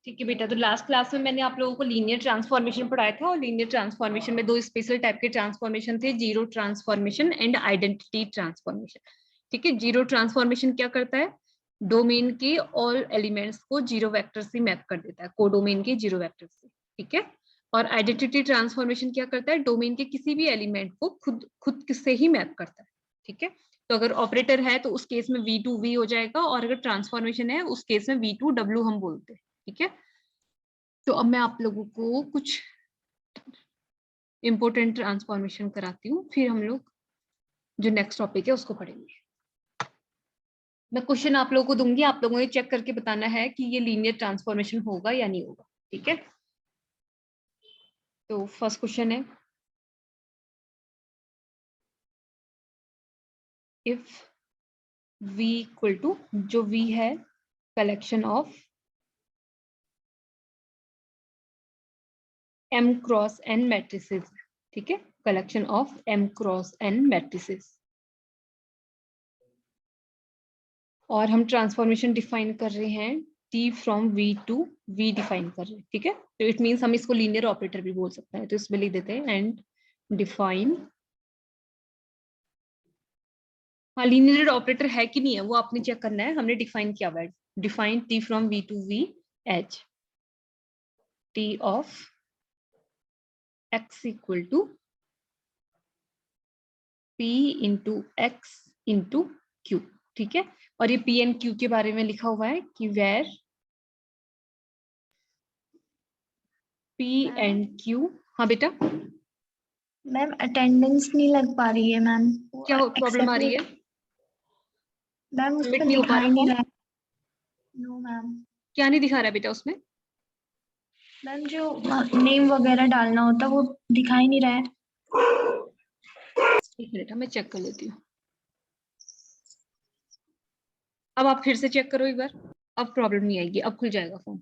ठीक है बेटा, तो लास्ट क्लास में मैंने आप लोगों को लीनियर ट्रांसफॉर्मेशन पढ़ाया था और लीनियर ट्रांसफॉर्मेशन में दो स्पेशल टाइप के ट्रांसफॉर्मेशन थे, zero transformation and identity transformation. ठीक है, जीरो ट्रांसफॉर्मेशन क्या करता है, डोमेन के ऑल एलिमेंट्स को जीरो वेक्टर से मैप कर देता है, कोडोमेन के जीरो वेक्टर से। ठीक है, और आइडेंटिटी ट्रांसफॉर्मेशन क्या करता है, डोमेन के किसी भी एलिमेंट को खुद से ही मैप करता है। ठीक है, तो अगर ऑपरेटर है तो उस केस में V2V हो जाएगा, और अगर ट्रांसफॉर्मेशन है उस केस में V2W हम बोलते हैं। ठीक है, तो अब मैं आप लोगों को कुछ इंपॉर्टेंट ट्रांसफॉर्मेशन कराती हूँ, फिर हम लोग जो नेक्स्ट टॉपिक है उसको पढ़ेंगे। मैं क्वेश्चन आप लोगों को दूंगी, आप लोगों ने चेक करके बताना है कि ये लीनियर ट्रांसफॉर्मेशन होगा या नहीं होगा। ठीक है, तो फर्स्ट क्वेश्चन है, इफ V इक्वल टू, जो V है collection of M cross N matrices. ठीक है, collection of M cross N matrices, और हम ट्रांसफॉर्मेशन डिफाइन कर रहे हैं T from V to V define कर रहे हैं। ठीक है, तो इट मीन्स हम इसको लीनियर ऑपरेटर भी बोल सकते हैं, तो इसमें लिख देते हैं एंड डिफाइन। हाँ, लीनियर ऑपरेटर है कि नहीं है वो आपने चेक करना है, हमने डिफाइन किया हुआ है, define T from V to V H T of x equal to P into x into Q. ठीक है, और ये P एंड Q के बारे में लिखा हुआ है कि वेर P एंड Q। हाँ बेटा, मैम अटेंडेंस नहीं लग पा रही है मैम। क्या प्रॉब्लम आ रही है, मैम उस सबमिट पर नहीं हो पा दिखाई रहा नहीं फॉर्म? रहा है। No ma'am. क्या नहीं दिखा रहा है बेटा उसमें? मैम जो नेम वगैरह डालना होता है वो दिखाई नहीं रहा है। एक मिनट, मैं चेक कर लेती हूँ। अब आप फिर से चेक करो एक बार, अब प्रॉब्लम नहीं आएगी, अब खुल जाएगा फॉर्म।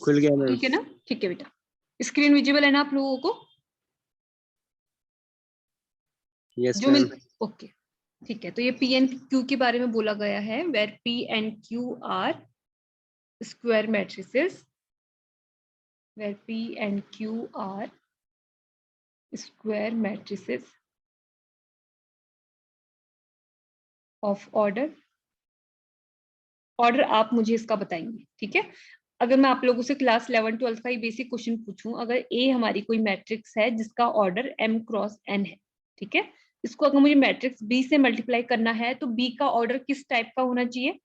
खुल गया मैम। ठीक है ना? ठीक है बेटा, स्क्रीन विजिबल है ना आप लोगों को? यस जो मैम। ओके, ठीक है, तो ये P एंड Q के बारे में बोला गया है, where P and Q are square matrices, where P and Q are square matrices of order आप मुझे इसका बताएंगे। ठीक है, अगर मैं आप लोगों से क्लास 11-12 का ही बेसिक क्वेश्चन पूछूं, अगर ए हमारी कोई मैट्रिक्स है जिसका ऑर्डर M क्रॉस N है, ठीक है, इसको अगर मुझे मैट्रिक्स B से मल्टीप्लाई करना है तो B का ऑर्डर किस टाइप का होना चाहिए?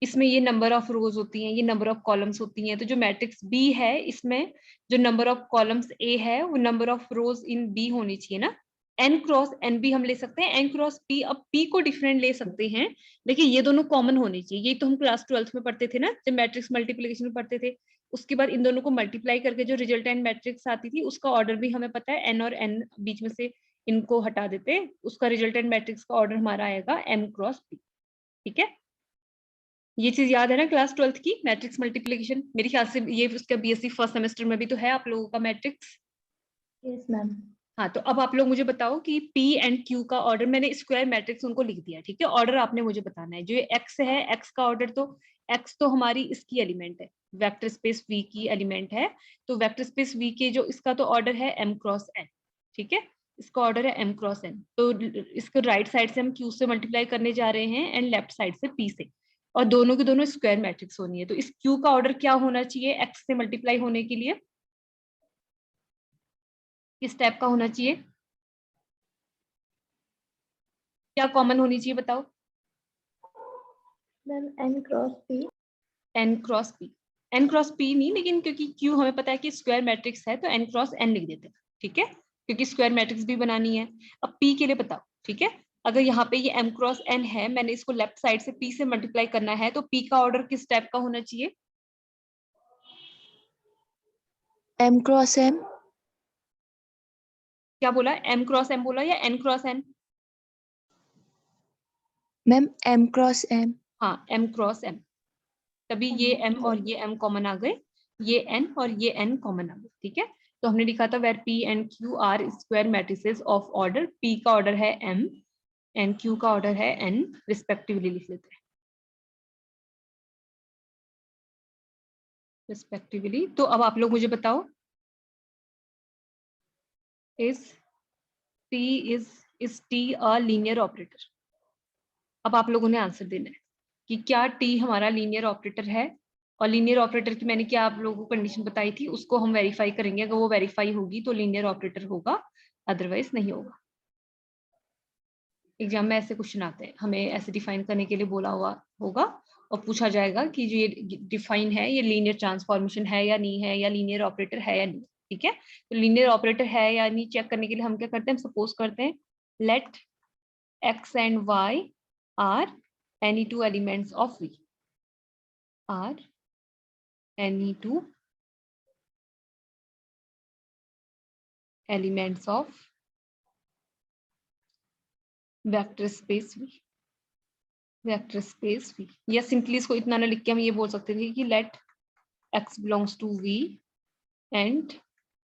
इसमें ये नंबर ऑफ रोज होती हैं, ये नंबर ऑफ कॉलम्स होती हैं, तो जो मैट्रिक्स B है इसमें जो नंबर ऑफ कॉलम्स A है वो number of rose in B होनी चाहिए ना। N क्रॉस N भी हम ले सकते हैं, N क्रॉस P, अब P को डिफरेंट ले सकते हैं, देखिए ये दोनों कॉमन होने चाहिए, ये तो हम क्लास 12th में पढ़ते थे ना, जब मैट्रिक्स मल्टीप्लिकेशन में पढ़ते थे, उसके बाद इन दोनों को मल्टीप्लाई करके जो रिजल्टेंट मैट्रिक्स आती थी उसका ऑर्डर भी हमें पता है, N और N बीच में से इनको हटा देते, उसका रिजल्टेंट मैट्रिक्स का ऑर्डर हमारा आएगा M क्रॉस P। ठीक है, ये चीज याद है ना क्लास 12th की, मैट्रिक्स मल्टीप्लिकेशन, मेरे ख्याल से ये उसका BSc फर्स्ट सेमेस्टर में भी तो है आप लोगों का मैट्रिक्स। Yes ma'am. हाँ, तो अब आप लोग मुझे बताओ कि P एंड Q का ऑर्डर, मैंने स्क्वायर मैट्रिक्स उनको लिख दिया, ठीक है, ऑर्डर आपने मुझे बताना है, जो ये X है, X का ऑर्डर, तो X तो हमारी इसकी एलिमेंट है, वेक्टर स्पेस V की एलिमेंट है, तो वेक्टर स्पेस V के जो इसका तो ऑर्डर है M क्रॉस N। ठीक है, इसका ऑर्डर है M क्रॉस N, तो इसको राइट साइड से हम Q से मल्टीप्लाई करने जा रहे हैं एंड लेफ्ट साइड से P से, और दोनों के दोनों स्क्वायर मैट्रिक्स होनी है, तो इस Q का ऑर्डर क्या होना चाहिए X से मल्टीप्लाई होने के लिए, किस टाइप का होना चाहिए, क्या कॉमन होनी चाहिए बताओ? Ma'am N cross P। N cross P, N cross P नहीं, लेकिन क्योंकि Q हमें पता है कि स्क्वायर मैट्रिक्स है तो N क्रॉस N लिख देते हैं। ठीक है, क्योंकि स्क्वायर मैट्रिक्स भी बनानी है। अब P के लिए बताओ, ठीक है, अगर यहाँ पे ये M क्रॉस N है, मैंने इसको लेफ्ट साइड से P से मल्टीप्लाई करना है, तो P का ऑर्डर किस टाइप का होना चाहिए? M cross M। क्या बोला, M क्रॉस M बोला या N cross N? Ma'am M cross M। हाँ m क्रॉस m, तभी ये m और ये m कॉमन आ गए, ये n और ये n कॉमन आ गए, ठीक है। तो हमने लिखा था where p and q are square matrices of order, p का ऑर्डर है m एंड q का ऑर्डर है n रिस्पेक्टिवली, लिख लेते हैं रिस्पेक्टिवली। तो अब आप लोग मुझे बताओ, is t a linear operator? अब आप लोगों ने आंसर देना है कि क्या t हमारा लीनियर ऑपरेटर है, और लीनियर ऑपरेटर की मैंने क्या आप लोगों को कंडीशन बताई थी, उसको हम वेरीफाई करेंगे। अगर वो वेरीफाई होगी तो लीनियर ऑपरेटर होगा, अदरवाइज नहीं होगा। एग्जाम में ऐसे क्वेश्चन आते हैं, हमें ऐसे डिफाइन करने के लिए बोला हुआ होगा और पूछा जाएगा कि जो ये डिफाइन है ये लीनियर ट्रांसफॉर्मेशन है या नहीं है, या लीनियर ऑपरेटर है या नहीं, ठीक है। तो लीनियर ऑपरेटर है या नहीं चेक करने के लिए हम क्या करते हैं, हम सपोज करते हैं late x and y are any two elements of V, are any two elements of vector space V, vector space V। या सिंपली इसको इतना ना लिख के हम ये बोल सकते थे कि let x belongs to V and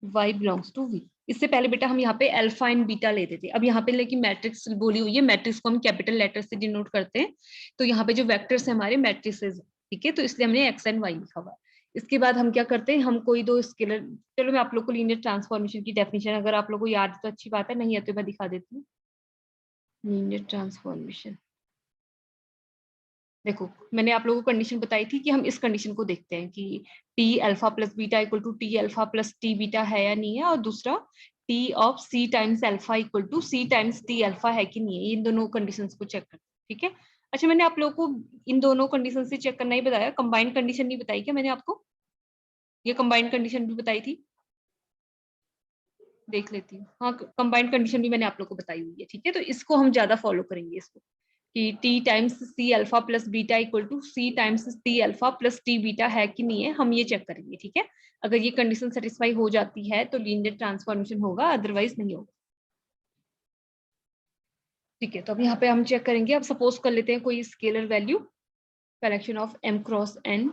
y belongs to V। इससे पहले बेटा हम यहाँ पे अल्फा एंड बीटा लेते थे, अब यहाँ पे लेकिन मैट्रिक्स बोली हुई है, मैट्रिक्स को हम कैपिटल लेटर से डिनोट करते हैं, तो यहाँ पे जो वेक्टर्स है हमारे मैट्रिसेस, ठीक है, तो इसलिए हमने x एंड y लिखा हुआ है। इसके बाद हम क्या करते हैं, हम कोई दो स्केलर, चलो मैं आप लोग को लीनियर ट्रांसफॉर्मेशन की डेफिनेशन अगर आप लोग को याद है तो अच्छी बात है, नहीं है तो मैं दिखा देती हूँ। लीनियर ट्रांसफॉर्मेशन, देखो मैंने आप लोगों को कंडीशन बताई थी कि हम इस कंडीशन को देखते हैं कि T alpha plus beta equal to T alpha plus T beta है या नहीं है, और दूसरा T of C times alpha equal to C times T alpha है कि नहीं है, इन दोनों कंडीशन को चेक करते हैं, ठीक है। अच्छा, मैंने आप लोगों को इन दोनों कंडीशन से चेक करना ही बताया, कंबाइंड कंडीशन नहीं बताई क्या मैंने आपको? ये कंबाइंड कंडीशन भी बताई थी, देख लेती हूँ। हाँ, कंबाइंड कंडीशन भी मैंने आप लोग को बताई हुई है, ठीक है। तो इसको हम ज्यादा फॉलो करेंगे, इसको कि T times C alpha plus beta equal to C times T alpha plus T beta है कि नहीं है, हम ये चेक करेंगे, ठीक है। अगर ये कंडीशन सेटिस्फाई हो जाती है तो लीनियर ट्रांसफॉर्मेशन होगा, अदरवाइज नहीं होगा, ठीक है। तो अब यहाँ पे हम चेक करेंगे, अब सपोज कर लेते हैं कोई scalar value, collection of m cross n।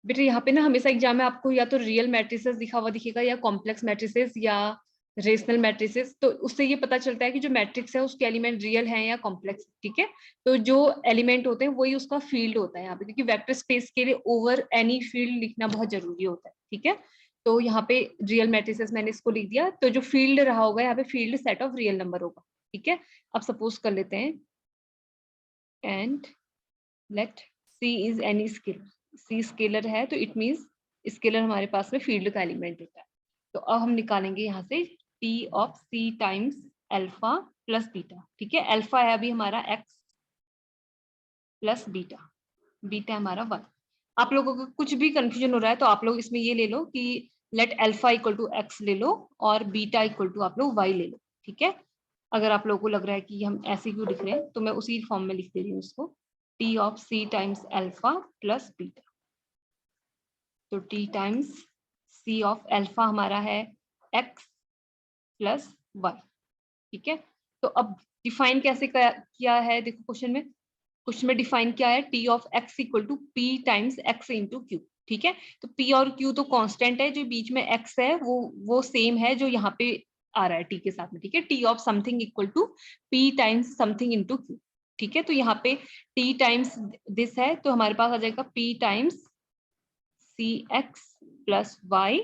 बेटा यहाँ पे ना हमेशा एग्जाम में आपको या तो रियल मैट्रिसेस दिखा हुआ दिखेगा, या कॉम्प्लेक्स मैट्रिसेस, या रेशनल मैट्रिसेस, तो उससे ये पता चलता है कि जो मैट्रिक्स है उसके एलिमेंट रियल हैं या कॉम्प्लेक्स, ठीक है। तो जो एलिमेंट होते हैं वही उसका फील्ड होता है यहाँ पे, क्योंकि वेक्टर स्पेस के लिए ओवर एनी फील्ड लिखना बहुत जरूरी होता है, ठीक है। तो यहाँ पे रियल मैट्रिसेस मैंने इसको लिख दिया, तो जो फील्ड रहा होगा यहाँ पे field set of real number होगा, ठीक है। अब सपोज कर लेते हैं and let C is any scalar, C scalar है तो इट मींस स्केलर हमारे पास में फील्ड का एलिमेंट होता है। तो अब हम निकालेंगे यहाँ से T of C times alpha plus beta, ठीक है। अल्फा है अभी हमारा एक्स प्लस बीटा, बीटा हमारा वन। आप लोगों को कुछ भी कंफ्यूजन हो रहा है तो आप लोग इसमें ये ले लो कि let alpha equal to x ले लो और बीटा इक्वल टू आप लोग वाई ले लो, ठीक है। अगर आप लोगों को लग रहा है कि हम ऐसे क्यों लिख रहे हैं तो मैं उसी फॉर्म में लिख दे रही हूँ इसको, T of C times alpha plus beta. तो T times C of alpha हमारा है एक्स प्लस वाई, ठीक है। तो अब डिफाइन कैसे किया है, देखो क्वेश्चन में डिफाइन किया है T of x equal to P times x into Q, ठीक है। तो पी और क्यू तो कांस्टेंट है, जो बीच में एक्स है वो सेम है जो यहाँ पे आ रहा है टी के साथ में, ठीक है। T of something equal to P times something into Q, ठीक है। तो यहाँ पे टी टाइम्स दिस है तो हमारे पास आ जाएगा P times C x plus Y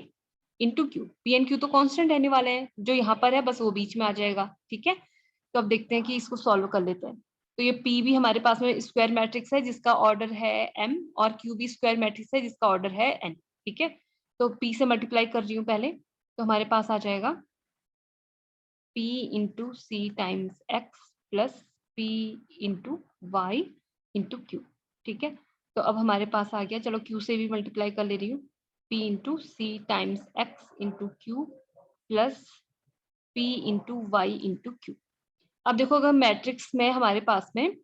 into Q. P and Q तो कांस्टेंट रहने वाले हैं, जो यहाँ पर है बस वो बीच में आ जाएगा, ठीक है। तो अब देखते हैं कि इसको सॉल्व कर लेते हैं। तो ये P भी हमारे पास में स्क्वायर मैट्रिक्स है जिसका ऑर्डर है M, और Q भी स्क्वायर मैट्रिक्स है जिसका ऑर्डर है N, ठीक है। तो P से मल्टीप्लाई कर रही हूँ पहले, तो हमारे पास आ जाएगा P into C times X plus P into Y into Q, ठीक है। तो अब हमारे पास आ गया, चलो Q से भी मल्टीप्लाई कर ले रही हूँ, P into C times x into Q plus P into Y into Q. अब देखो अगर मैट्रिक्स में हमारे पास में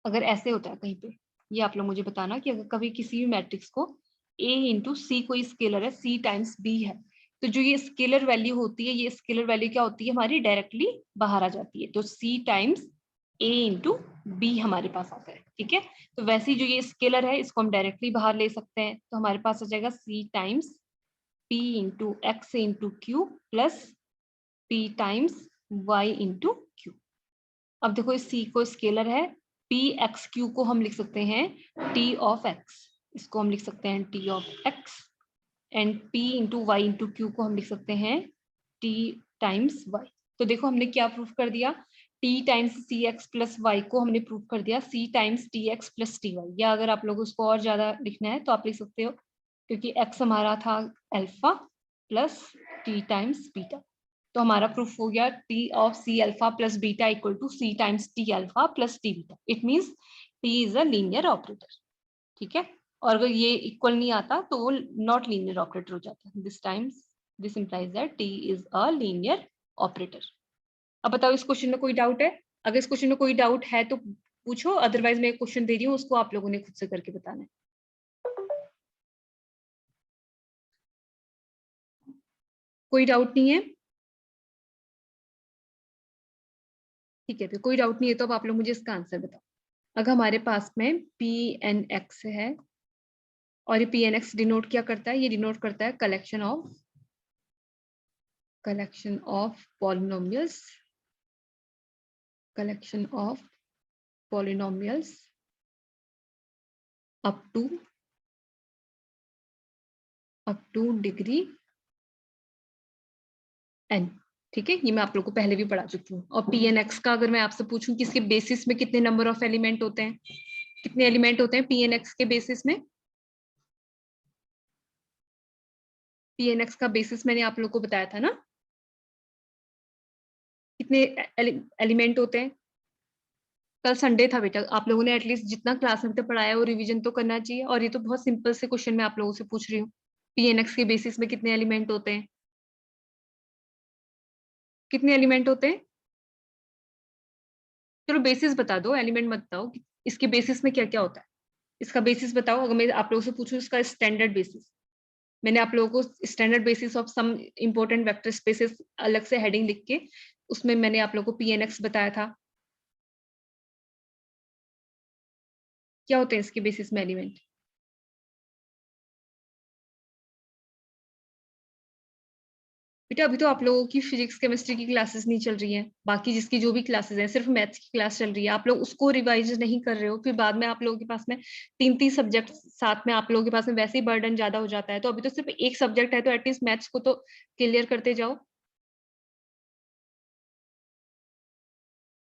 अगर ऐसे होता है कहीं पे, ये आप लोग मुझे बताना कि अगर कभी किसी भी मैट्रिक्स को A इंटू सी कोई स्केलर है, C टाइम्स B है, तो जो ये स्केलर वैल्यू होती है, ये स्केलर वैल्यू क्या होती है हमारी डायरेक्टली बाहर आ जाती है। तो C times a into B हमारे पास आता है, ठीक है। तो वैसे ही जो ये स्केलर है इसको हम डायरेक्टली बाहर ले सकते हैं, तो हमारे पास आ जाएगा c times p into x into Q plus p times y into Q. अब देखो इस c को स्केलर है, p एक्स क्यू को हम लिख सकते हैं t ऑफ x, इसको हम लिख सकते हैं t of x, and p into Y into Q को हम लिख सकते हैं t टाइम्स y। तो देखो हमने क्या प्रूफ कर दिया, t times C x plus Y को हमने प्रूफ कर दिया c times T x plus T Y. या अगर आप लोग उसको और ज्यादा लिखना है तो आप लिख सकते हो, क्योंकि x हमारा था alpha plus t times beta, तो हमारा प्रूफ हो गया t ऑफ c alpha plus beta equal to c times t alpha plus t beta. It means t is a linear operator, ठीक है। और अगर ये इक्वल नहीं आता तो वो नॉट लीनियर ऑपरेटर हो जाता है। This implies that T is a linear operator. अब बताओ इस क्वेश्चन में कोई डाउट है? अगर इस क्वेश्चन में कोई डाउट है तो पूछो, अदरवाइज मैं एक क्वेश्चन दे रही हूँ उसको आप लोगों ने खुद से करके बताना है। कोई डाउट नहीं है? ठीक है, फिर कोई डाउट नहीं है तो अब आप लोग मुझे इसका आंसर बताओ। अगर हमारे पास में पी एन एक्स है, और ये पी एन एक्स डिनोट क्या करता है? ये डिनोट करता है collection of polynomials, collection of polynomials up to degree n, ठीक है। ये मैं आप लोग को पहले भी पढ़ा चुकी हूँ। और पी एन एक्स का अगर मैं आपसे पूछूं कि इसके बेसिस में कितने नंबर ऑफ एलिमेंट होते हैं, कितने एलिमेंट होते हैं पी एन एक्स के बेसिस में? पी एन एक्स का बेसिस मैंने आप लोग को बताया था ना, कितने एलिमेंट होते हैं। कल संडे था बेटा, आप लोगों ने एटलीस्ट जितना क्लास में पढ़ाया है वो रिवीजन तो करना चाहिए। और ये तो बहुत सिंपल से क्वेश्चन मैं आप लोगों से पूछ रही हूँ, पी एन एक्स के बेसिस में कितने एलिमेंट होते हैं? कितने एलिमेंट होते हैं? चलो बेसिस बता दो, एलिमेंट मत बताओ कि इसके बेसिस में क्या क्या होता है। इसका बेसिस बताओ। अगर मैं आप लोगों से पूछूं इसका स्टैंडर्ड बेसिस, मैंने आप लोगों को standard basis of some important vector spaces अलग से हेडिंग लिख के उसमें मैंने आप लोगों को पीएनएक्स बताया था। क्या होते हैं इसके बेसिस में एलिमेंट? बेटा अभी तो आप लोगों की फिजिक्स केमिस्ट्री की क्लासेस नहीं चल रही हैं, बाकी जिसकी जो भी क्लासेस हैं सिर्फ मैथ्स की क्लास चल रही है। आप लोग उसको रिवाइज नहीं कर रहे हो, फिर बाद में आप लोगों के पास में तीन तीन सब्जेक्ट साथ में आप लोगों के पास में वैसे ही बर्डन ज्यादा हो जाता है। तो अभी तो सिर्फ एक सब्जेक्ट है तो एटलीस्ट मैथ्स को तो क्लियर करते जाओ।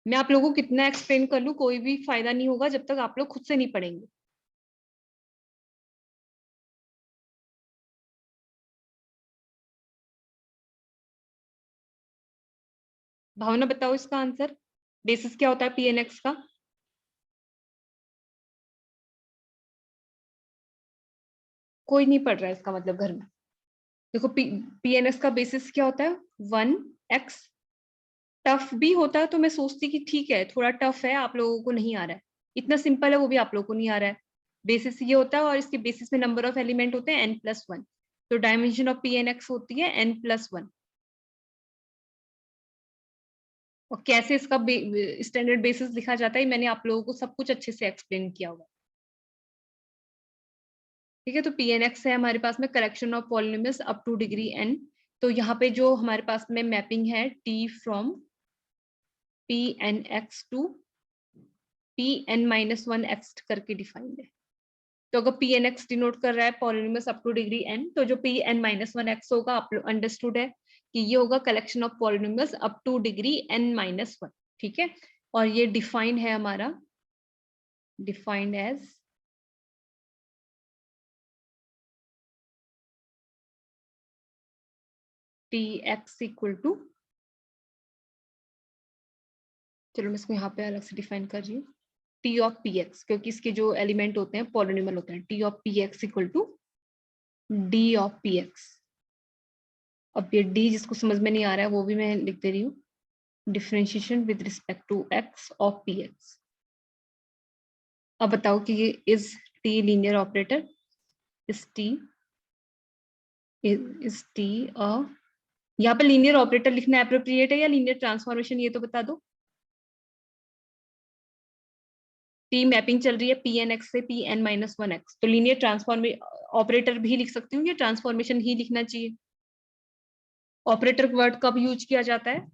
मैं आप लोगों को कितना एक्सप्लेन कर लूं कोई भी फायदा नहीं होगा जब तक आप लोग खुद से नहीं पढ़ेंगे। भावना बताओ इसका आंसर, बेसिस क्या होता है पीएनएक्स का? कोई नहीं पढ़ रहा है इसका मतलब घर में। देखो पीएनएक्स का बेसिस क्या होता है? 1x। टफ भी होता है तो मैं सोचती कि ठीक है थोड़ा टफ है, आप लोगों को नहीं आ रहा है, इतना सिंपल है वो भी आप लोगों को नहीं आ रहा है। बेसिस ये होता है और इसके बेसिस में नंबर ऑफ एलिमेंट होते हैं n+1। तो डायमेंशन ऑफ पीएनएक्स होती है n+1। और कैसे इसका स्टैंडर्ड बेसिस लिखा जाता है मैंने आप लोगों को सब कुछ अच्छे से एक्सप्लेन किया हुआ। ठीक है, तो pnx है हमारे पास में collection of polynomials up to degree n। तो यहाँ पे जो हमारे पास में मैपिंग है t from pnx to pn-1x करके डिफाइंड है। तो अगर pnx डिनोट कर रहा है polynomials up to degree n, तो जो pn-1x होगा आप लोग अंडरस्टूड है कि ये होगा collection of polynomials up to degree n-1। ठीक है, और ये डिफाइंड है हमारा, defined as tx equal to, चलो मैं इसको यहाँ पे अलग से डिफाइन कर रही हूँ, टी ऑफ पी एक्स, क्योंकि इसके जो एलिमेंट होते हैं पॉलिनोमियल होते हैं। T of P x equal to D of P x. अब ये डी जिसको समझ में नहीं आ रहा है वो भी मैं लिख दे रही हूँ, differentiation with respect to x of P x. अब बताओ कि ये is T linear operator? Is T यहाँ पे लीनियर ऑपरेटर लिखना अप्रोप्रिएट है या लीनियर ट्रांसफॉर्मेशन, ये तो बता दो। टी मैपिंग चल रही है पी एन एक्स से P N minus one x, तो लीनियर ट्रांसफॉर्म ऑपरेटर भी लिख सकती हूँ या ट्रांसफॉर्मेशन ही लिखना चाहिए? ऑपरेटर वर्ड कब यूज किया जाता है?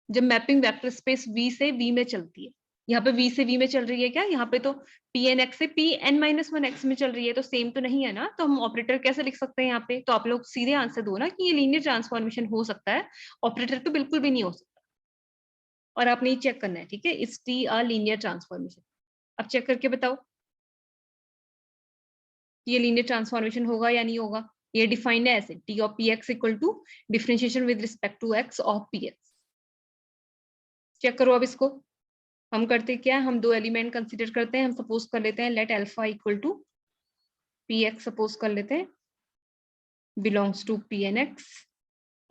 जब मैपिंग वेक्टर स्पेस वी से वी में चलती है। यहाँ पे वी से वी में चल रही है क्या? यहाँ पे तो पी एन एक्स से P N minus one x में चल रही है, तो सेम तो नहीं है ना, तो हम ऑपरेटर कैसे लिख सकते हैं यहाँ पे? तो आप लोग सीधे आंसर दो ना कि ये लीनियर ट्रांसफॉर्मेशन हो सकता है, ऑपरेटर तो बिल्कुल भी नहीं हो सकता। और आपने ये चेक करना है, ठीक है, इस टी अ लीनियर ट्रांसफॉर्मेशन। अब चेक करके बताओ ये लीनियर ट्रांसफॉर्मेशन होगा या नहीं होगा। ये डिफाइंड है ऐसे, T of P x equal to differentiation with respect to x of P x. Check करो अब इसको। हम करते क्या है, हम दो एलिमेंट कंसीडर करते हैं। हम सपोज कर लेते हैं let alpha equal to P X suppose कर लेते हैं belongs to P N X.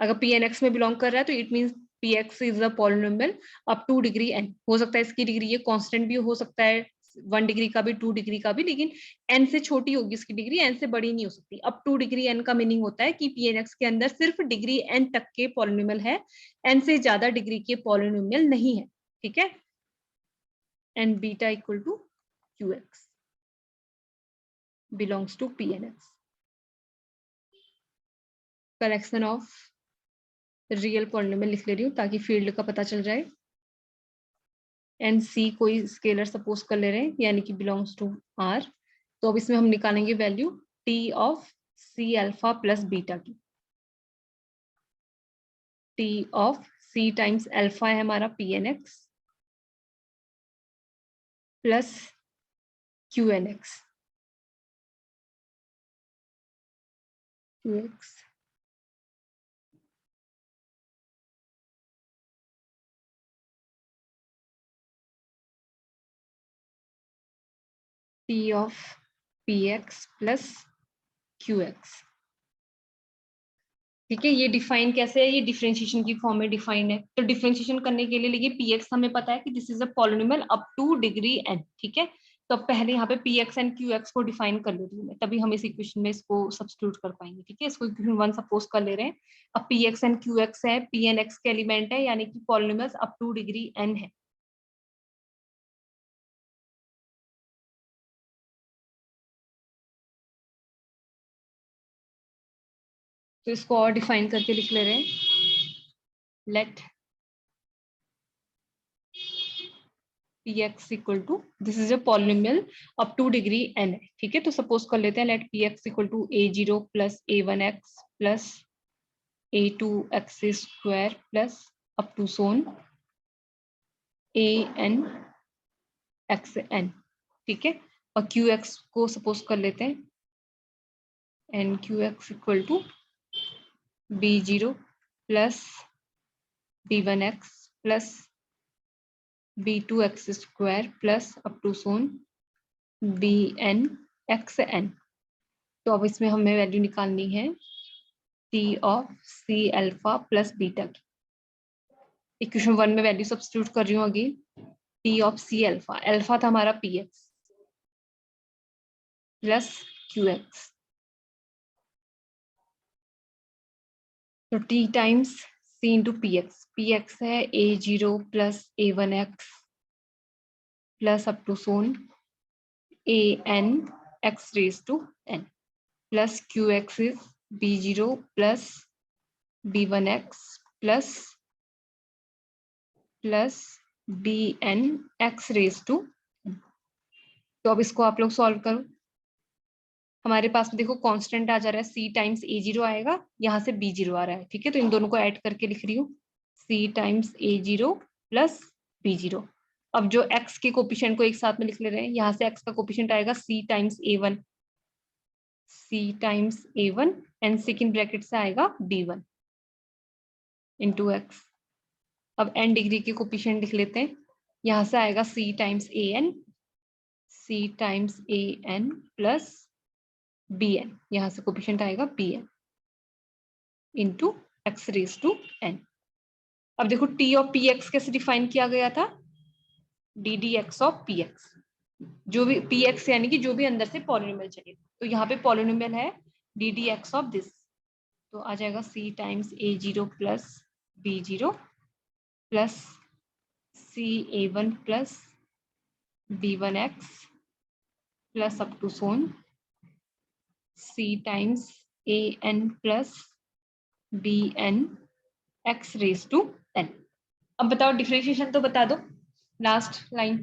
अगर पी एन एक्स में बिलोंग कर रहा है तो it means P X is a polynomial up to degree N. हो सकता है इसकी डिग्री ये कांस्टेंट भी हो सकता है, 1 डिग्री का भी, 2 डिग्री का भी, लेकिन एन से छोटी होगी इसकी डिग्री, एन से बड़ी नहीं हो सकती। अप टू डिग्री एन का मीनिंग होता है कि पी एन एक्स के अंदर सिर्फ डिग्री एन तक के पॉलिनोमियल है, एन से ज्यादा डिग्री के पॉलिनोमियल नहीं है, ठीक है। And beta equal to Q X belongs to PNX. Collection of real polynomial लिख ले रही हूँ ताकि फील्ड का पता चल जाए। एंड सी कोई स्केलर सपोज कर ले रहे हैं यानी कि बिलोंग्स टू आर। तो अब इसमें हम निकालेंगे value T of C alpha plus beta की। T of C times alpha है हमारा P N X plus Q N X. T of px plus qx, ठीक है। ये डिफाइन कैसे है, ये डिफरेंशिएशन की फॉर्म में डिफाइन है। तो डिफरेंशिएशन करने के लिए देखिए px हमें पता है कि this is a polynomial up to degree n, ठीक है। तो पहले यहाँ पे px एंड qx को डिफाइन कर लेती हूँ मैं, तभी हम इस इक्वेशन में इसको सब्स्टिट्यूट कर पाएंगे, ठीक है। इसको इक्वेशन 1 सपोज कर ले रहे हैं। अब px एंड qx है, pnx के एलिमेंट है यानी कि polynomials up to degree n है। तो इसको और डिफाइन करके लिख ले रहे हैं। Let px equal to, this is a polynomial up to degree n है, ठीक है। तो सपोज कर लेते हैं let px equal to a0 plus a1x plus a2x square plus up to so on an xn, ठीक है। और qx को सपोज कर लेते हैं and qx equal to b0 plus b1x plus b2x square plus up to so on bn xn। तो अब इसमें हमें वैल्यू निकालनी है T of C alpha plus beta की। इक्वेशन 1 में वैल्यू सब्स्टिट्यूट कर रही हूँ again. T of C alpha, alpha था हमारा P X plus Q X, तो T times C into P X है a0 plus a1x plus up to so on an x raise to n plus Q X is b0 plus b1x plus bn x raise to. तो अब इसको आप लोग solve करो। हमारे पास में देखो कांस्टेंट आ जा रहा है, c टाइम्स a0 आएगा, यहाँ से b0 आ रहा है, ठीक है। तो इन दोनों को ऐड करके लिख रही हूँ c times a0 plus b0। अब जो x के कोफिशिएंट को एक साथ में लिख ले रहे हैं, यहाँ से x का कोफिशिएंट आएगा c times a1 and second bracket से आएगा b1 इंटू x। अब n डिग्री के कोफिशिएंट लिख लेते हैं, यहाँ से आएगा c times an plus bn, यहाँ से कोफिशिएंट आएगा bn into x raise to n। अब देखो t ऑफ px कैसे डिफाइन किया गया था, ddx ऑफ px, जो भी px यानी कि जो भी अंदर से पॉलिनोमियल चले। तो यहाँ पे पॉलिनोमियल है ddx ऑफ दिस, तो आ जाएगा c times a0 plus b0 plus c a1 plus b1x plus up to so on c times an plus bn x raised to n। अब बताओ डिफरेंशिएशन तो बता दो। लास्ट लाइन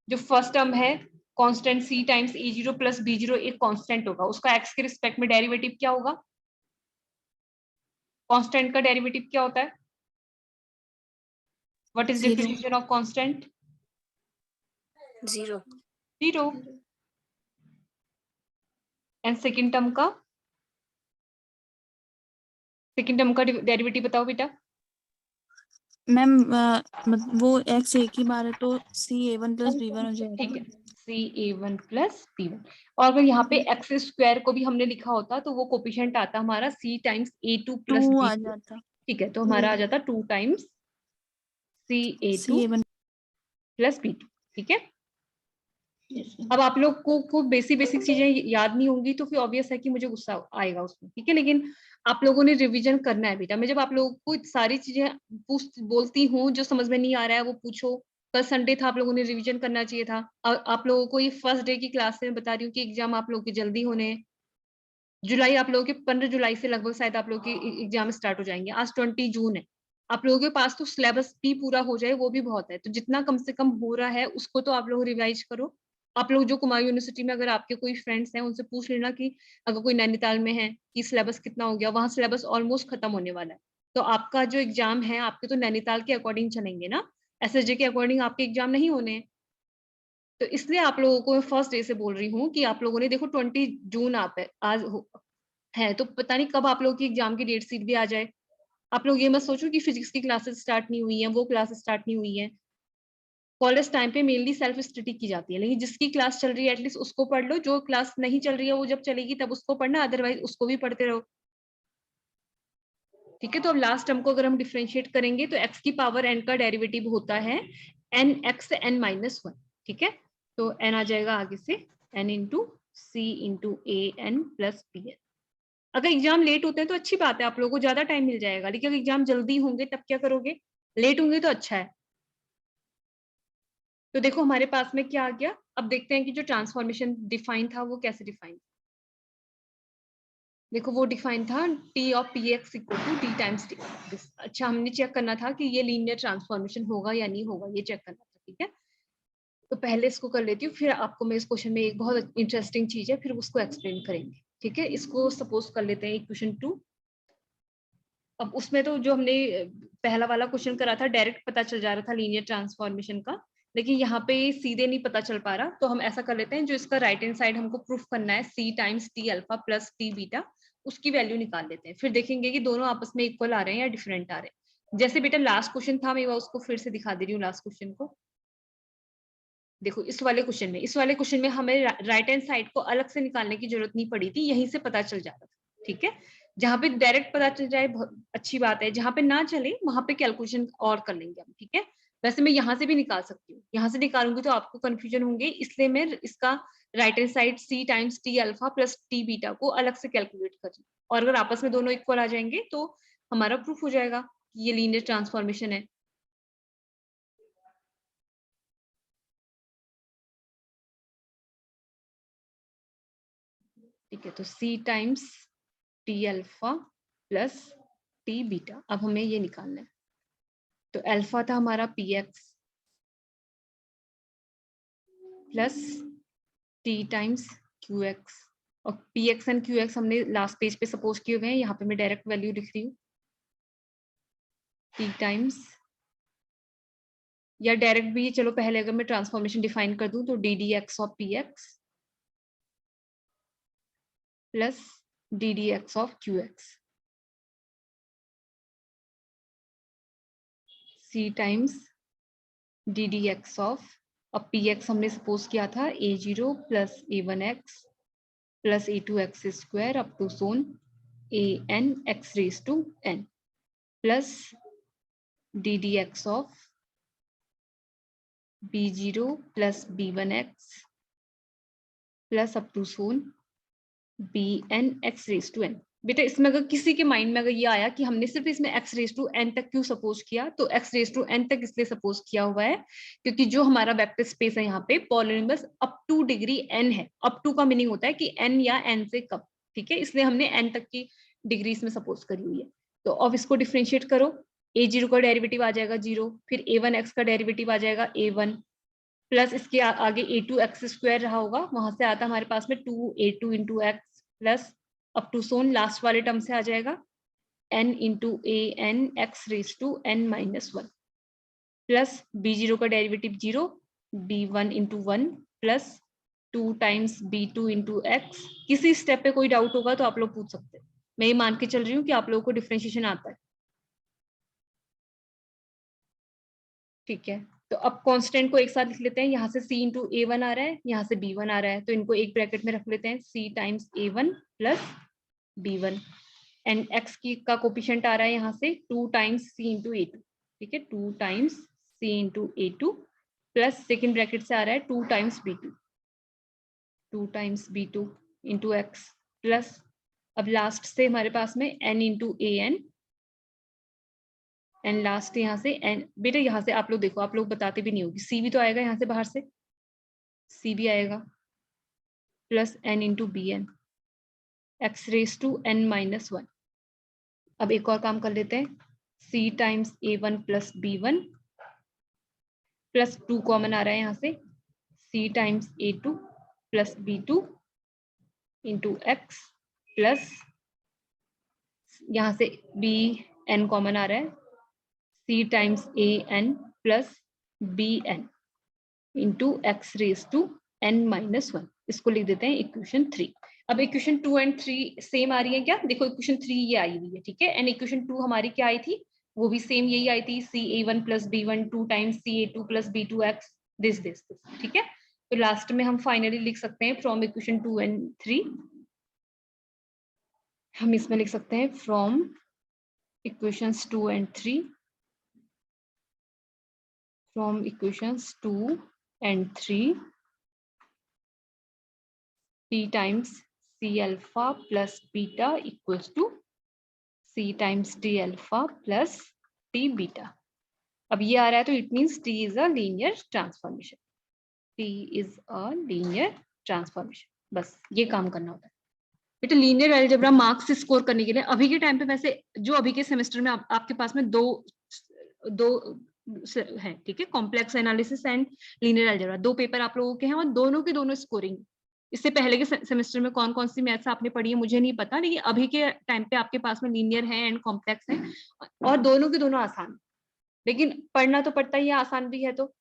जो first term है constant c times a0 plus b0 एक constant होगा, उसका x के रिस्पेक्ट में डेरिवेटिव क्या होगा? कांस्टेंट का डेरिवेटिव क्या होता है? What is differentiation of constant? 0 0। And second term का डेरिवेटिव बताओ बेटा। मैम वो x एक ही बार है तो c(a1 + b1) हो जाएगा। ठीक है, c(a1 + b1)। और अगर यहाँ पे x स्क्वायर को भी हमने लिखा होता तो वो कोफिशिएंट आता हमारा c टाइम्स a2 + 2 आ b2। जाता। ठीक है, तो हमारा आ जाता 2 टाइम्स c(a2 c(a1) + b2)। ठीक है, अब आप लोग को बेसिक चीजें याद नहीं होंगी तो फिर ऑब्वियस है कि मुझे गुस्सा आएगा उसमें। ठीक है, लेकिन आप लोगों ने रिवीजन करना है बेटा। मैं जब आप लोगों को सारी चीजें बोलती हूँ, जो समझ में नहीं आ रहा है वो पूछो। कल संडे था, आप लोगों ने रिवीजन करना चाहिए था। आप लोगों को ये फर्स्ट डे की क्लास में बता रही हूँ कि एग्जाम आप लोगों के जल्दी होने हैं। जुलाई आप लोगों के 15 जुलाई से लगभग शायद आप लोगों के एग्जाम स्टार्ट हो जाएंगे। आज 20 जून है। आप लोगों के पास तो सिलेबस भी पूरा हो जाए वो भी बहुत है, तो जितना कम से कम हो रहा है उसको तो आप लोग रिवाइज करो। आप लोग जो कुमार यूनिवर्सिटी में अगर आपके कोई फ्रेंड्स हैं उनसे पूछ लेना कि अगर कोई नैनीताल में है कि सिलेबस कितना हो गया। वहां सिलेबस ऑलमोस्ट खत्म होने वाला है, तो आपका जो एग्जाम है आपके तो नैनीताल के अकॉर्डिंग चलेंगे ना, एसएसजे के अकॉर्डिंग आपके एग्जाम नहीं होने हैं। तो इसलिए आप लोगों को फर्स्ट डे से बोल रही हूँ कि आप लोगों ने देखो 20 जून आप है आज है, तो पता नहीं कब आप लोगों की एग्जाम की डेट शीट भी आ जाए। आप लोग ये मत सोचो कि फिजिक्स की क्लासेस स्टार्ट नहीं हुई है, वो क्लासेस स्टार्ट नहीं हुई है। कॉलेज टाइम पे मेनली सेल्फ स्टडी की जाती है, लेकिन जिसकी क्लास चल रही है एटलीस्ट उसको पढ़ लो। जो क्लास नहीं चल रही है वो जब चलेगी तब उसको पढ़ना, अदरवाइज उसको भी पढ़ते रहो। ठीक है, तो अब लास्ट टर्म को अगर हम डिफरेंशिएट करेंगे तो x की पावर n का डेरिवेटिव होता है nx n-1। ठीक है, तो n आ जाएगा आगे से n into c into a n plus B N. अगर एग्जाम लेट होते हैं तो अच्छी बात है, आप लोगों को ज्यादा टाइम मिल जाएगा। लेकिन अगर एग्जाम जल्दी होंगे तब क्या करोगे? लेट होंगे तो अच्छा है। तो देखो हमारे पास में क्या आ गया। अब देखते हैं कि जो ट्रांसफॉर्मेशन डिफाइन था वो कैसे डिफाइन। देखो वो डिफाइन था T of P x equal to T times T. अच्छा, हमने चेक करना था कि ये लीनियर ट्रांसफॉर्मेशन होगा या नहीं होगा, ये चेक करना था। ठीक है, तो पहले इसको कर लेती हूँ, फिर आपको मैं इस क्वेश्चन में एक बहुत इंटरेस्टिंग चीज है फिर उसको एक्सप्लेन करेंगे। ठीक है, इसको सपोज कर लेते हैं इक्वेशन 2। अब उसमें तो जो हमने पहला वाला क्वेश्चन करा था डायरेक्ट पता चल जा रहा था लीनियर ट्रांसफॉर्मेशन का, लेकिन यहाँ पे सीधे नहीं पता चल पा रहा। तो हम ऐसा कर लेते हैं, जो इसका राइट हैंड साइड हमको प्रूफ करना है c times T alpha plus T beta, उसकी वैल्यू निकाल लेते हैं। फिर देखेंगे कि दोनों आपस में इक्वल आ रहे हैं या डिफरेंट आ रहे हैं। जैसे बेटा लास्ट क्वेश्चन था, मैं उसको फिर से दिखा दे रही हूँ। लास्ट क्वेश्चन को देखो, इस वाले क्वेश्चन में हमें राइट हैंड साइड को अलग से निकालने की जरूरत नहीं पड़ी थी, यहीं से पता चल जा रहा था। ठीक है, जहां पे डायरेक्ट पता चल जाए बहुत अच्छी बात है, जहां पे ना चले वहां पे कैलकुलेशन और कर लेंगे हम। ठीक है, वैसे मैं यहाँ से भी निकाल सकती हूँ, यहाँ से निकालूंगी तो आपको कंफ्यूजन होंगे, इसलिए मैं इसका right hand side c times T alpha plus T beta को अलग से कैलकुलेट कर रही हूँ। और अगर आपस में दोनों इक्वल आ जाएंगे तो हमारा प्रूफ हो जाएगा कि ये लीनियर ट्रांसफॉर्मेशन है। ठीक है, तो c times T alpha plus T beta, अब हमें ये निकालना है। तो अल्फा था हमारा P X plus T times Q X, और P X and Q X हमने लास्ट पेज पे सपोज किए हुए हैं, यहाँ पे मैं डायरेक्ट वैल्यू लिख रही हूँ। टी टाइम्स, या डायरेक्ट भी चलो, पहले अगर मैं ट्रांसफॉर्मेशन डिफाइन कर दूं तो D D X of P X plus D D X of Q X, C times D D X of, अब पी एक्स हमने सपोज किया था a0 plus a1x plus a2x square up to so on an x raise to n plus D D X of b0 plus b1x plus up to so on bn x raise to n। बेटा इसमें अगर किसी के mind में अगर ये आया कि हमने सिर्फ इसमें x रेज टू n तक क्यों सपोज किया, तो x रेज टू n तक इसलिए सपोज किया हुआ है क्योंकि जो हमारा वेक्टर स्पेस है यहाँ पे polynomials up to degree n है। अप टू का मीनिंग होता है कि n या n से कम, ठीक है, इसलिए हमने n तक की डिग्री इसमें सपोज करी हुई है। तो अब इसको डिफरेंशिएट करो, a0 का डेरिवेटिव आ जाएगा 0, फिर a1x का डेरिवेटिव आ जाएगा a1 प्लस इसके आगे a2x स्क्वायर रहा होगा, वहां से आता हमारे पास में 2a2 into X plus up to so on last वाले टर्म से आ जाएगा n into A N X raise to n minus 1 plus b0 का derivative 0, b1 into 1 plus 2 times b2 into X. किसी स्टेप पे कोई डाउट होगा तो आप लोग पूछ सकते हैं। मैं ये मान के चल रही हूँ कि आप लोगों को डिफरेंशिएशन आता है, ठीक है। तो अब कांस्टेंट को एक साथ लिख लेते हैं, यहाँ से c इंटू a1 आ रहा है, यहाँ से b1 आ रहा है, तो इनको एक ब्रैकेट में रख लेते हैं, c times a1 plus b1 and x की का कोफिशिएंट आ रहा है यहाँ से 2 टाइम्स c इंटू a2, ठीक है, 2 times c into a2 plus second bracket से आ रहा है 2 times b2, 2 times b2 into X plus अब लास्ट से हमारे पास में n into A N and last यहाँ से एन। बेटा यहाँ से आप लोग देखो, आप लोग बताते भी नहीं होगी, सी भी तो आएगा यहाँ से, बाहर से सी भी आएगा plus N into B N X raise to N minus 1। अब एक और काम कर लेते हैं, C times a1 plus b1 plus 2 common आ रहा है यहाँ से, C times a2 plus b2 into X plus यहाँ से bn कॉमन आ रहा है, c times an plus bn into X raise to n minus 1। इसको लिख देते हैं इक्वेशन 3। अब इक्वेशन 2 एंड 3 सेम आ रही है क्या? देखो इक्वेशन 3 ये आई हुई है, ठीक है, एंड इक्वेशन 2 हमारी क्या आई थी, वो भी सेम यही आई थी, ca1 plus b1 2 times ca2 plus b2 x this, ठीक है। तो लास्ट में हम फाइनली लिख सकते हैं फ्रॉम इक्वेशन 2 एंड 3, हम इसमें लिख सकते हैं from equations 2 and 3, from equations 2 and 3 t times c alpha plus beta equals to c times d alpha plus t beta। अब ये आ रहा है तो it means t is a linear transformation, t is a linear transformation। बस ये काम करना होता है बेटा। लीनियर अलजेब्रा मार्क्स स्कोर करने के लिए अभी के टाइम पे, वैसे जो अभी के सेमेस्टर में आपके पास में दो है, ठीक है, complex analysis and linear algebra, 2 paper आप लोगों के हैं और दोनों के दोनों स्कोरिंग। इससे पहले के सेमेस्टर में कौन कौन सी मैथ्स आपने पढ़ी है मुझे नहीं पता, लेकिन अभी के टाइम पे आपके पास में लीनियर है एंड कॉम्प्लेक्स है और दोनों के दोनों आसान, लेकिन पढ़ना तो पड़ता ही है, आसान भी है। तो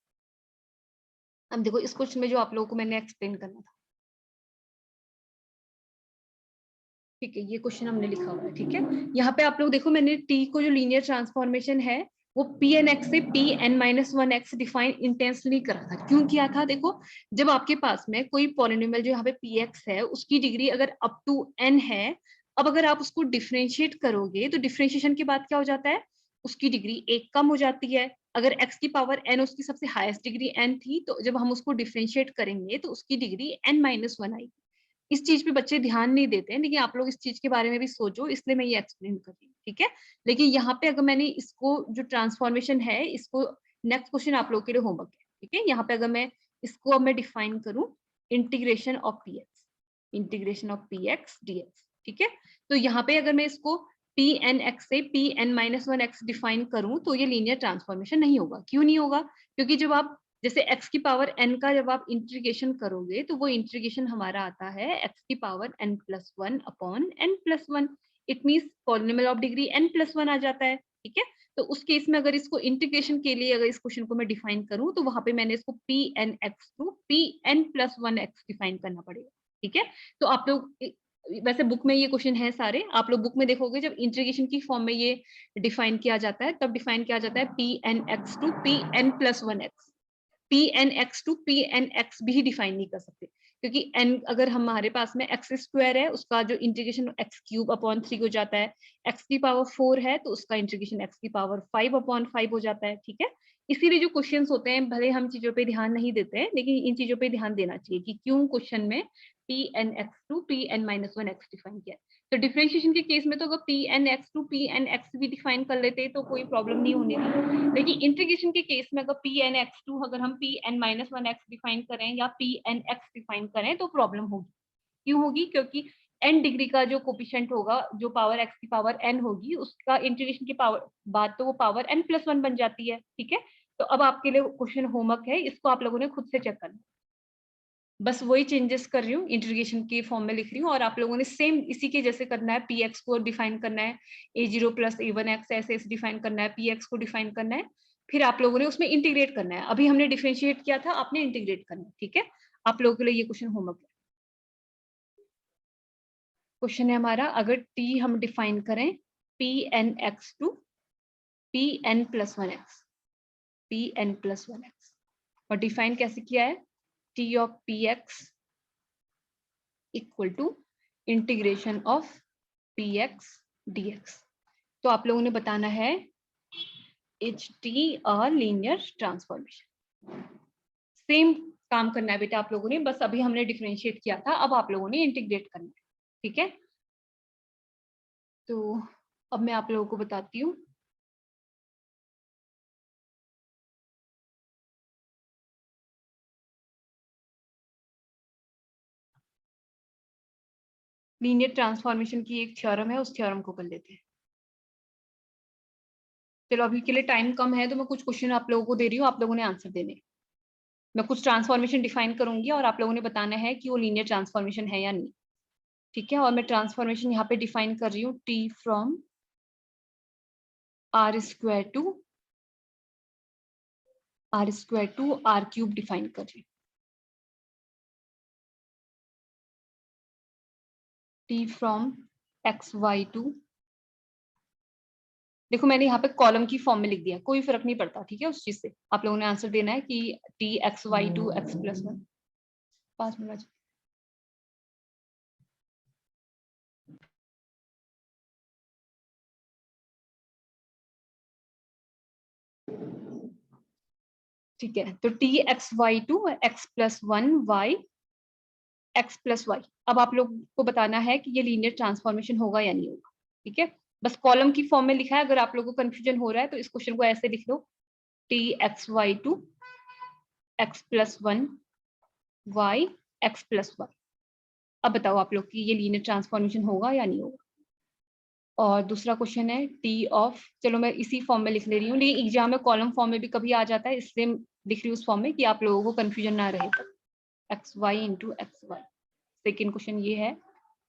अब देखो इस क्वेश्चन में जो आप लोगों को मैंने एक्सप्लेन करना था, ठीक है, ये क्वेश्चन हमने लिखा हुआ है, ठीक है। यहाँ पे आप लोग देखो मैंने टी को जो लीनियर ट्रांसफॉर्मेशन है वो पी एन एक्स से P N minus 1 X define intensely करा था। क्यों किया था? देखो जब आपके पास में कोई पॉलिनोमियल जो यहाँ पे पी एक्स है उसकी डिग्री अगर अप टू एन है, अब अगर आप उसको डिफरेंशिएट करोगे तो डिफरेंशिएशन के बाद क्या हो जाता है, उसकी डिग्री 1 कम हो जाती है। अगर x की पावर n उसकी सबसे हाईएस्ट डिग्री n थी, तो जब हम उसको डिफरेंशिएट करेंगे तो उसकी डिग्री n माइनस 1 आएगी। इस चीज पे बच्चे ध्यान नहीं देते हैं, लेकिन आप लोग इस चीज के बारे में भी सोचो, इसलिए मैं ये एक्सप्लेन कर रही हूँ, ठीक है। लेकिन यहाँ पे अगर मैंने इसको जो ट्रांसफॉर्मेशन है, इसको नेक्स्ट क्वेश्चन आप लोगों के लिए होमवर्क है, ठीक है। यहाँ पे अगर मैं इसको अब मैं डिफाइन करूँ, integration of P X, integration of P X D X, ठीक है। तो यहाँ पे अगर मैं इसको पी एन एक्स से P N minus 1 X define करूँ तो ये लीनियर ट्रांसफॉर्मेशन नहीं होगा। क्यों नहीं होगा? क्योंकि जब आप जैसे x की पावर n का जब आप इंटीग्रेशन करोगे तो वो इंटीग्रेशन हमारा आता है x की power n plus 1 upon n plus 1, it means polynomial of degree n plus 1 आ जाता है, ठीक है। तो उस केस में अगर इसको इंटीग्रेशन के लिए अगर इस क्वेश्चन को मैं डिफाइन करूं तो वहां पे मैंने इसको P N X to P N plus 1 X define करना पड़ेगा, ठीक है। तो आप लोग वैसे बुक में ये क्वेश्चन है सारे, आप लोग बुक में देखोगे जब इंटीग्रेशन की फॉर्म में ये डिफाइन किया जाता है, तब डिफाइन किया जाता है P N X to P N plus 1 X. P N X to P N X भी डिफाइन नहीं कर सकते, क्योंकि n अगर हमारे पास में एक्स स्क्वायर है उसका जो इंटीग्रेशन एक्स क्यूब अपॉन 3 हो जाता है, एक्स की पावर 4 है तो उसका इंटीग्रेशन एक्स की पावर 5 अपॉन 5 हो जाता है, ठीक है। इसीलिए जो क्वेश्चंस होते हैं, भले हम चीजों पे ध्यान नहीं देते हैं, लेकिन इन चीजों पे ध्यान देना चाहिए कि क्यों क्वेश्चन में P N X to P N minus one X define किया है। तो डिफरेंशिएशन के केस में तो अगर P N X to P N X भी डिफाइन कर लेते तो कोई प्रॉब्लम नहीं होनी थी, लेकिन इंटीग्रेशन के केस में अगर पी एन एक्स टू अगर हम P N minus one X define करें या पी एन एक्स डिफाइन करें तो प्रॉब्लम होगी। क्यों होगी? क्योंकि n डिग्री का जो कोफिशिएंट होगा, जो पावर x की पावर n होगी, उसका इंटीग्रेशन की पावर बाद तो वो पावर n प्लस वन बन जाती है। ठीक है, तो अब आपके लिए क्वेश्चन होमवर्क है, इसको आप लोगों ने खुद से चेक करना। बस वही चेंजेस कर रही हूँ, इंटीग्रेशन के फॉर्म में लिख रही हूँ, और आप लोगों ने सेम इसी के जैसे करना है। पी एक्स को डिफाइन करना है, a0 प्लस a1 x ऐसे डिफाइन करना है, पी एक्स को डिफाइन करना है, फिर आप लोगों ने उसमें इंटीग्रेट करना है। अभी हमने डिफरेंशिएट किया था, आपने इंटीग्रेट करना है। ठीक है, आप लोगों के लिए ये क्वेश्चन होमवर्क है। क्वेश्चन है हमारा, अगर t हम डिफाइन करें P N X to P N plus one X, P N plus one X, और डिफाइन कैसे किया है? t of P x equal to integration of P X D X. तो आप लोगों ने बताना है is T a linear transformation. Same काम करना है बेटा आप लोगों ने, बस अभी हमने डिफरेंशिएट किया था, अब आप लोगों ने इंटीग्रेट करना है। ठीक है, तो अब मैं आप लोगों को बताती हूँ। लीनियर ट्रांसफॉर्मेशन की एक थ्योरम है, उस थ्योरम को कर लेते हैं। चलो अभी के लिए टाइम कम है तो मैं कुछ क्वेश्चन आप लोगों को दे रही हूँ, आप लोगों ने आंसर देने। मैं कुछ ट्रांसफॉर्मेशन डिफाइन करूंगी और आप लोगों ने बताना है कि वो लीनियर ट्रांसफॉर्मेशन है या नहीं। ठीक है, और मैं ट्रांसफॉर्मेशन यहाँ पे डिफाइन कर रही हूँ T from R square to R cube define कर रही हूँ। T from X Y to, देखो मैंने यहाँ पे कॉलम की फॉर्म में लिख दिया, कोई फर्क नहीं पड़ता। ठीक है, उस चीज से आप लोगों ने आंसर देना है कि T X Y to X plus one. 5 minute. ठीक है, तो T X Y to X plus one Y X plus Y. अब आप लोग को बताना है कि ये लीनियर ट्रांसफॉर्मेशन होगा या नहीं होगा। ठीक है, बस कॉलम की फॉर्म में लिखा है। अगर आप लोगों को कंफ्यूजन हो रहा है तो इस क्वेश्चन को ऐसे लिख लो, T X Y to X plus one Y X plus Y. अब बताओ आप लोग कि ये लीनियर ट्रांसफॉर्मेशन होगा या नहीं होगा। और दूसरा क्वेश्चन है टी ऑफ, चलो मैं इसी फॉर्म में लिख ले रही हूँ, लेकिन एग्जाम में कॉलम फॉर्म में भी कभी आ जाता है, इसलिए लिख रही हूँ उस फॉर्म में कि आप लोगों को कंफ्यूजन ना रहे। X Y into X Y. Second question ये है।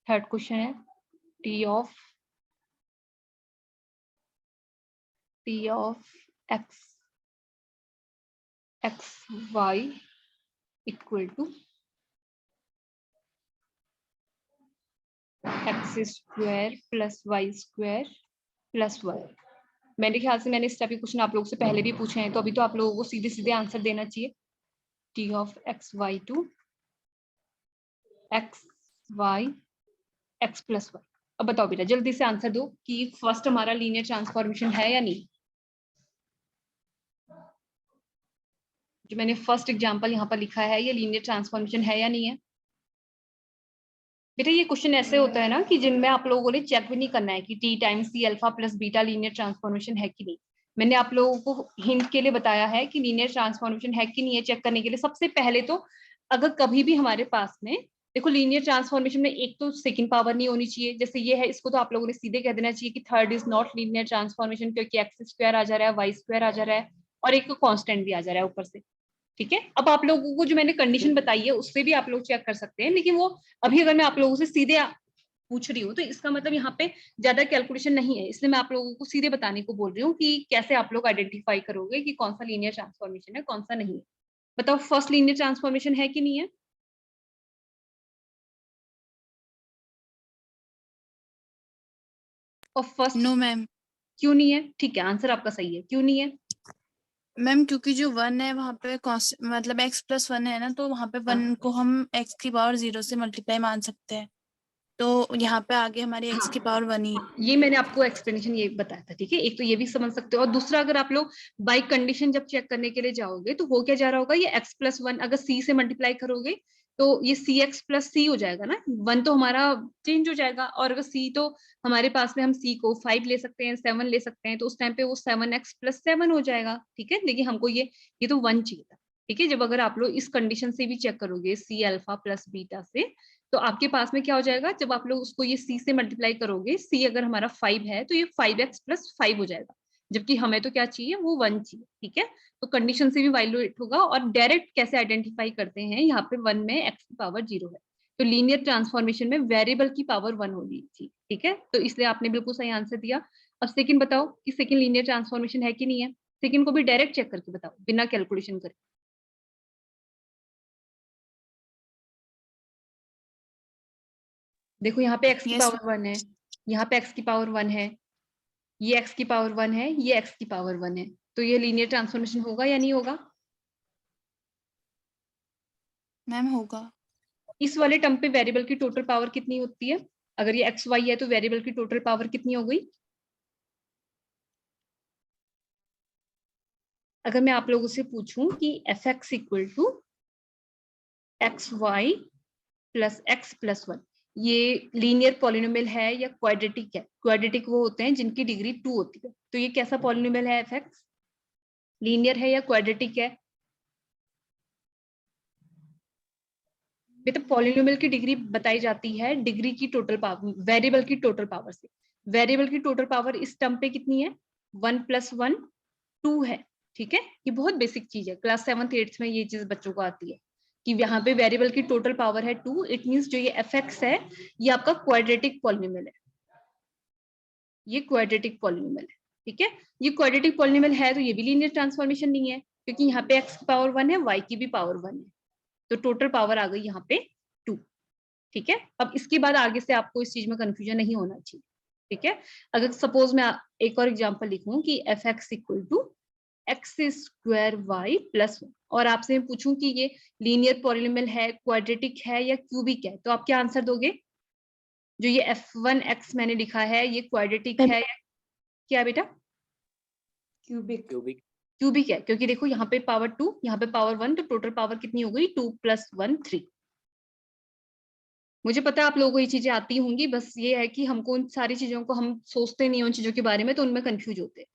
थर्ड क्वेश्चन है T of X Y equal to X square plus Y square plus one. मेरे ख्याल से मैंने इस टाइप के क्वेश्चन आप लोगों से पहले भी पूछे हैं, तो अभी तो आप लोगों को सीधे सीधे आंसर देना चाहिए। T of X Y to X Y X plus Y. अब बताओ बेटा जल्दी से आंसर दो कि फर्स्ट हमारा लीनियर ट्रांसफॉर्मेशन है या नहीं। जो मैंने फर्स्ट एग्जांपल यहाँ पर लिखा है, ये लीनियर ट्रांसफॉर्मेशन है या नहीं है। बेटा ये क्वेश्चन ऐसे होता है ना कि जिनमें आप लोगों ने चेक भी नहीं करना है कि T times C alpha plus beta linear transformation है कि नहीं। मैंने आप लोगों को हिंट के लिए बताया है कि लीनियर ट्रांसफॉर्मेशन है कि नहीं है चेक करने के लिए सबसे पहले तो, अगर कभी भी हमारे पास में देखो लीनियर ट्रांसफॉर्मेशन में एक तो सेकंड पावर नहीं होनी चाहिए, जैसे ये है, इसको तो आप लोगों ने सीधे कह देना चाहिए कि third is not linear transformation, क्योंकि एक्स स्क्वायर आ जा रहा है, वाई स्क्वायर आ जा रहा है, और एक कांस्टेंट भी आ जा रहा है ऊपर से। ठीक है, अब आप लोगों को जो मैंने कंडीशन बताई है उससे भी आप लोग चेक कर सकते हैं, लेकिन वो अभी अगर मैं आप लोगों से सीधे पूछ रही हूँ तो इसका मतलब यहाँ पे ज्यादा कैलकुलेशन नहीं है, इसलिए मैं आप लोगों को सीधे बताने को बोल रही हूँ कि कैसे आप लोग आइडेंटिफाई करोगे कि कौन सा लीनियर ट्रांसफॉर्मेशन है कौन सा नहीं है। बताओ फर्स्ट लीनियर ट्रांसफॉर्मेशन है कि नहीं है। और फर्स्ट नो मैम। क्यों नहीं है? ठीक है, आंसर आपका सही है, क्यों नहीं है। मैम क्योंकि जो वन है वहाँ पे मतलब x प्लस वन है ना, तो वहाँ पे वन को हम x की पावर 0 से मल्टीप्लाई मान सकते हैं। तो यहाँ पे आगे हमारी x की पावर 1 ही। ये मैंने आपको एक्सप्लेनेशन ये बताया था, ठीक है। एक तो ये भी समझ सकते हो, और दूसरा अगर आप लोग बाई कंडीशन जब चेक करने के लिए जाओगे तो हो क्या जा रहा होगा, ये x+1 अगर c से मल्टीप्लाई करोगे तो ये cx+c हो जाएगा ना, 1 तो हमारा चेंज हो जाएगा, और अगर c तो हमारे पास में हम c को 5 ले सकते हैं, 7 ले सकते हैं, तो उस टाइम पे वो 7x+7 हो जाएगा, ठीक है। देखिए हमको ये तो 1 चाहिए था, ठीक है। जब अगर आप लोग इस कंडीशन से भी चेक करोगे c अल्फा प्लस बीटा से, तो आपके पास में क्या हो जाएगा, जब आप लोग उसको ये c से मल्टीप्लाई करोगे, c अगर हमारा 5 है तो ये 5x+5 हो जाएगा, जबकि हमें तो क्या चाहिए, वो 1 चाहिए, ठीक है। तो कंडीशन से भी वैल्यूएट होगा, और डायरेक्ट कैसे आइडेंटिफाई करते हैं, यहाँ पे 1 में x की पावर 0 है, तो लीनियर ट्रांसफॉर्मेशन में वेरिएबल की पावर 1 होनी थी, ठीक है। तो इसलिए आपने बिल्कुल सही आंसर दिया। अब सेकंड बताओ कि सेकंड लीनियर ट्रांसफॉर्मेशन है कि नहीं है, सेकंड को भी डायरेक्ट चेक करके बताओ बिना कैलकुलेशन करे। देखो यहाँ पे x की Yes, पावर 1 है, यहाँ पे x की पावर 1 है, ये x की पावर 1 है, ये x की पावर 1 है, तो ये लीनियर ट्रांसफॉर्मेशन होगा या नहीं होगा? मैम होगा। इस वाले टर्म पे वेरिएबल की टोटल पावर कितनी होती है? अगर ये एक्स वाई है तो वेरिएबल की टोटल पावर कितनी हो गई? अगर मैं आप लोगों से पूछूं कि F X equal to X Y plus X plus 1, ये लीनियर पॉलिनोमियल है या क्वाड्रेटिक है? क्वाड्रेटिक वो होते हैं जिनकी डिग्री 2 होती है, तो ये कैसा पॉलिनोमियल है? एफ एक्स लीनियर है या क्वाड्रेटिक है? तो पॉलिनोमियल की डिग्री बताई जाती है डिग्री की टोटल पावर, वेरिएबल की टोटल पावर से। वेरिएबल की टोटल पावर इस टर्म पे कितनी है? 1 + 1 2 है, ठीक है। ये बहुत बेसिक चीज है, क्लास 7th 8th में ये चीज बच्चों को आती है कि यहाँ पे वेरिएबल की टोटल पावर है 2। इट मींस जो ये एफ एक्स है ये आपका क्वाड्रेटिक पॉलिनोमियल है, ये क्वाड्रेटिक पॉलिनोमियल है, ठीक है। ये क्वाड्रेटिक पॉलिनोमियल है तो ये भी लीनियर ट्रांसफॉर्मेशन नहीं है, क्योंकि यहाँ पे x की पावर 1 है, y की भी पावर 1 है, तो टोटल पावर आ गई यहाँ पे 2, ठीक है। अब इसके बाद आगे से आपको इस चीज में कंफ्यूजन नहीं होना चाहिए, ठीक है। अगर सपोज मैं एक और एग्जांपल लिखूं कि F X equal to x² y plus 1, और आपसे मैं पूछूं कि ये लीनियर पॉलिनोमियल है, क्वाड्रेटिक है या क्यूबिक है, तो आप क्या आंसर दोगे? जो ये f1x मैंने लिखा है ये क्वाड्रेटिक है या क्या बेटा? क्यूबिक क्यूबिक है, क्योंकि देखो यहाँ पे पावर 2, यहाँ पे पावर 1, तो टोटल पावर कितनी हो गई? 2 + 1 3। मुझे पता है आप लोगों को ये चीजें आती होंगी, बस ये है कि हमको उन सारी चीजों को, हम सोचते नहीं उन चीजों के बारे में, तो उनमें कंफ्यूज होते हैं,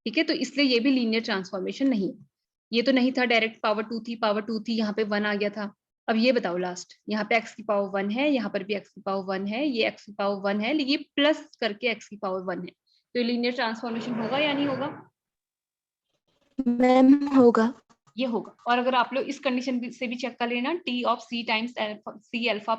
ठीक है। तो इसलिए ये भी लीनियर ट्रांसफॉर्मेशन नहीं है। ये तो नहीं था डायरेक्ट पावर 2 थी, पावर 2 थी, यहाँ पे 1 आ गया था। अब ये बताओ लास्ट, यहाँ पे x की पावर 1 है, यहाँ पर भी x की पावर 1 है, ये x की पावर 1 है, लेकिन प्लस करके x की पावर 1 है, तो ये लीनियर ट्रांसफॉर्मेशन होगा या नहीं होगा? मैम होगा। ये होगा। और अगर आप लोग इस कंडीशन से भी चेक कर लेना, t ऑफ c टाइम्स c अल्फा